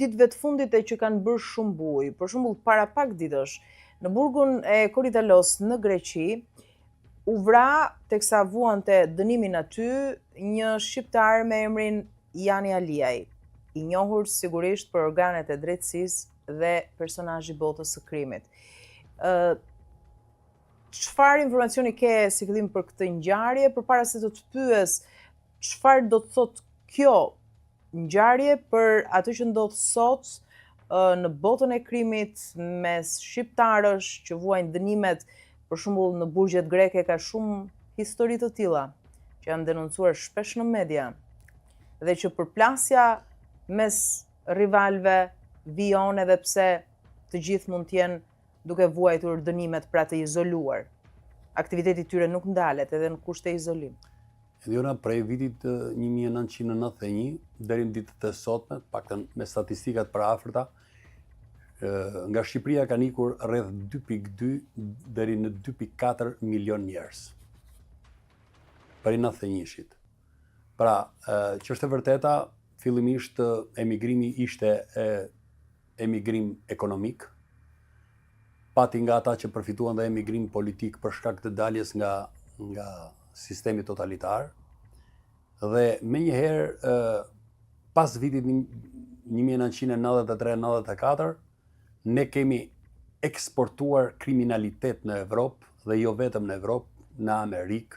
ditëve të fundit e që kanë bërë shumë buj. Për shembull, para pak ditësh, në burgun e Korydallos në Greqi, u vra teksa vuante dënimin aty një shqiptar me emrin Jani Aliaj, i njohur sigurisht për organet e drejtësisë dhe personazh i botës së krimit. Çfarë informacioni ke si fillim për këtë ngjarje, përpara se të pyes çfarë do të thotë kjo ngjarje për atë që ndodh sot në botën e krimit mes shqiptarësh që vuajnë dënimet, për shembull në burgjet greke ka shumë histori të tilla që janë denoncuar shpesh në media dhe që përplasja mes rivalëve vijon edhe pse të gjithë mund të jenë duke vuajtur dënimet pra të izoluar. Aktiviteti tyre nuk ndalet edhe në kushte izolim. Ediona, prej vitit 1991 deri në ditët e sotme, paktën me statistikat para afërta, nga Shqipëria kanë ikur rreth 2.2 deri në 2.4 milion njerëz. Për 91-shit. Pra, që është e vërteta, fillimisht emigrimi ishte emigrim ekonomik, pati nga ata që përfituan dhe emigrim politik për shkak të daljes nga sistemi totalitar, dhe me njëherë, pas vitit 1993-94, ne kemi eksportuar kriminalitet në Evropë, dhe jo vetëm në Evropë, në Amerikë,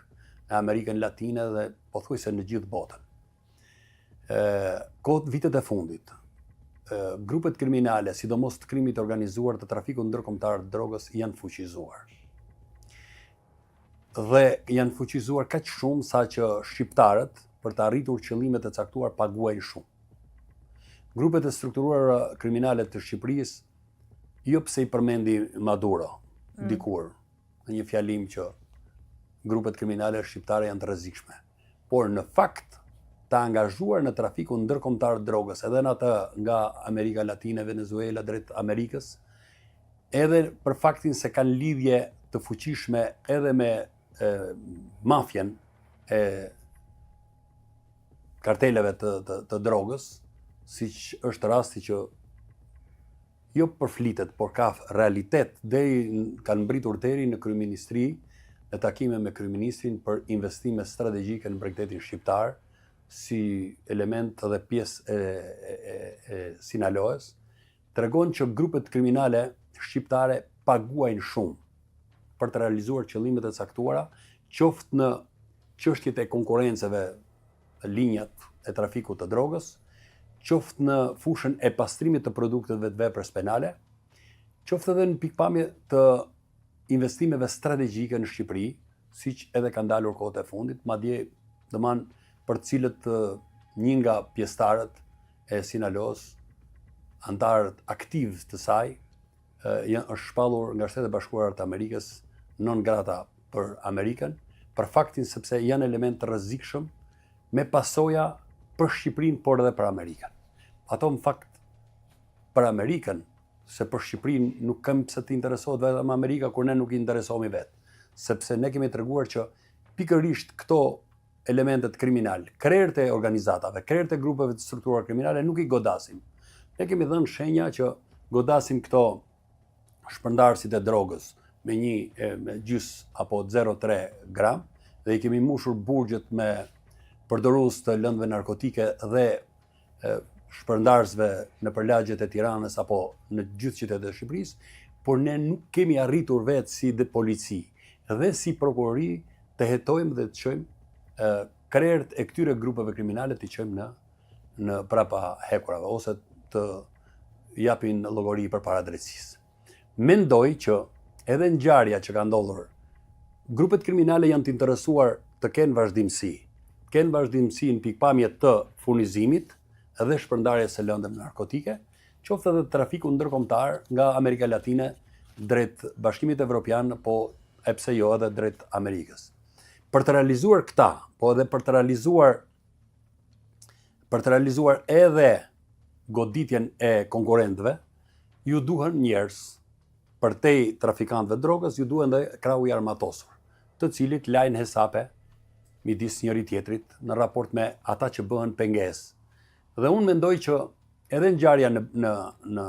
në Amerikën Latine dhe pothuajse në gjithë botën. Vitet e fundit, grupet kriminale, sidomos të krimit organizuar të trafikut ndërkombëtar të drogës, janë fuqizuar. Dhe janë fuqizuar kaq shumë sa që shqiptarët, për të arritur qëllimet e caktuar, paguajnë shumë. Grupet e strukturuara kriminale të Shqipërisë, jo pse i përmendi Maduro, dikur, në një fjalim që grupet kriminale shqiptare janë të rrezikshme, por në fakt të angazhuar në trafikun ndërkombëtar të drogës, edhe në atë nga Amerika Latine, Venezuela drejt Amerikës, edhe për faktin se kanë lidhje të fuqishme edhe me mafjen e karteleve të drogës, siç është rasti që jo përflitet, por ka realitet, kanë mbritur deri në kryeministri, në takime me kryeministrin për investime strategjike në bregdetin shqiptar, si element dhe pjesë e Sinaloës, tregon që grupet kriminale shqiptare paguajnë shumë për të realizuar qëllimet e caktuara, qoftë në çështjet e konkurrenceve, linjat e trafikut të drogës, qoftë në fushën e pastrimit të produkteve të veprës penale, qoftë edhe në pikpamje të investimeve strategjike në Shqipëri, siç edhe kanë dalur kohët e fundit, madje domethënë për cilët një nga pjesëtarët e Sinaloës, antarët aktiv të saj, është shpallur nga Shtetet e Bashkuara të Amerikës non grata për Amerikën, për faktin sepse janë element të rrezikshëm me pasoja për Shqipërinë, por edhe për Amerikën. Ato në fakt për Amerikën, se për Shqipërinë nuk kam pse të interesohet vetëm Amerika, kur ne nuk i interesohemi vetë, sepse ne kemi treguar që pikërisht këto elementet kriminal, krerët e organizatave, krerët e grupeve të strukturuar kriminale nuk i godasim. Ne kemi dhënë shenja që godasim këto shpërndarësit e drogës me gjys apo 0,3 gram, dhe i kemi mbushur burgjet me përdorues të lëndëve narkotike dhe shpërndarësve në përlagjet e Tiranës apo në gjithë qytetet e Shqipërisë, por ne nuk kemi arritur vetë si polici dhe si prokurori të hetojmë dhe të çojmë krerët e këtyre grupeve kriminale të çojmë në prapa hekurave ose të japin llogari përpara drejtësisë. Mendoj që edhe ngjarja që ka ndodhur, grupet kriminale janë të interesuar të kenë vazhdimsi në pikpamje të furnizimit edhe shpërndarjes së lëndëve narkotike, qoftë edhe trafiku ndërkombëtar nga Amerika Latine drejt Bashkimit Evropian, po e pse jo edhe drejt Amerikës. Për të realizuar këta, po edhe për të realizuar edhe goditjen e konkurrentëve, ju duhen njerëz, përtej trafikantëve drogës, ju duhen dhe krahu i armatosur, të cilit lajnë hesape midis njëri tjetrit në raport me ata që bëhen pengesë. Dhe unë mendoj që edhe ngjarja në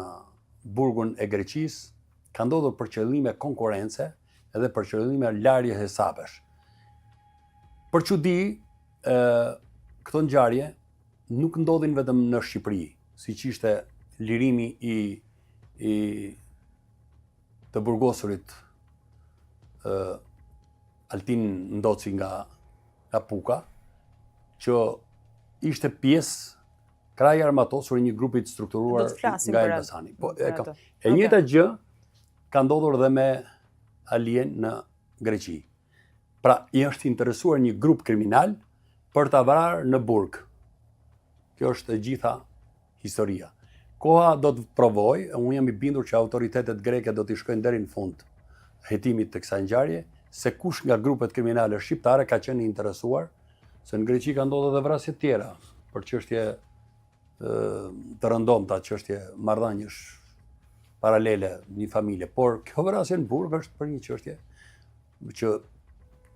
burgun e Greqisë ka ndodhur për qëllime konkurrence edhe për qëllime larje hesapesh. Për çudi, këto ngjarje nuk ndodhin vetëm në Shqipëri, siç ishte lirimi i të burgosurit Altin Ndoci nga Puka, që ishte pjesë kraj armatosur i një grupi të strukturuar nga Elbasani. E njëjta gjë ka ndodhur dhe me Alien në Greqi. Pra, i është interesuar një grup kriminal për ta vrarë në burg. Kjo është e gjitha historia. Koha do të provoj, unë jam i bindur që autoritetet greke do t'i shkojnë deri në fund hetimit të kësaj ngjarje, se kush nga grupet kriminale shqiptare ka qenë interesuar, se në Greqi ka ndodhur edhe vrasje tjera për çështje të rëndomta, çështje marrëdhënies paralele një familje, por kjo vrasje në burg është për një çështje që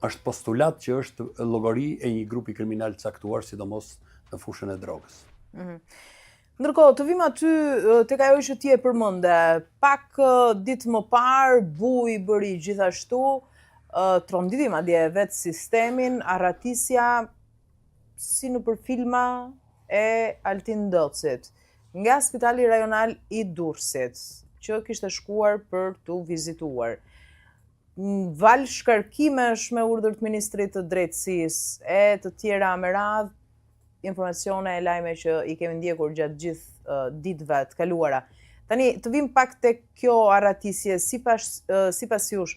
është postulat që është llogari e një grupi kriminal të caktuar, sidomos në fushën e drogës. Ndërkohë, të vim aty tek ajo që ti e përmende, pak ditë më parë, Buj bëri gjithashtu, tronditi madje vetë sistemin, arratisja si nëpër filma e Altin Ndocit, nga Spitali Rajonal i Durrësit, që kishte shkuar për t'u vizituar. Val shkarkimesh me urdhër të Ministrit të Drejtësisë e të tjera me radhë, informacione e lajme që i kemi ndjekur gjatë gjithë ditëve të kaluara. Tani, të vim pak tek kjo arratisje, sipas jush,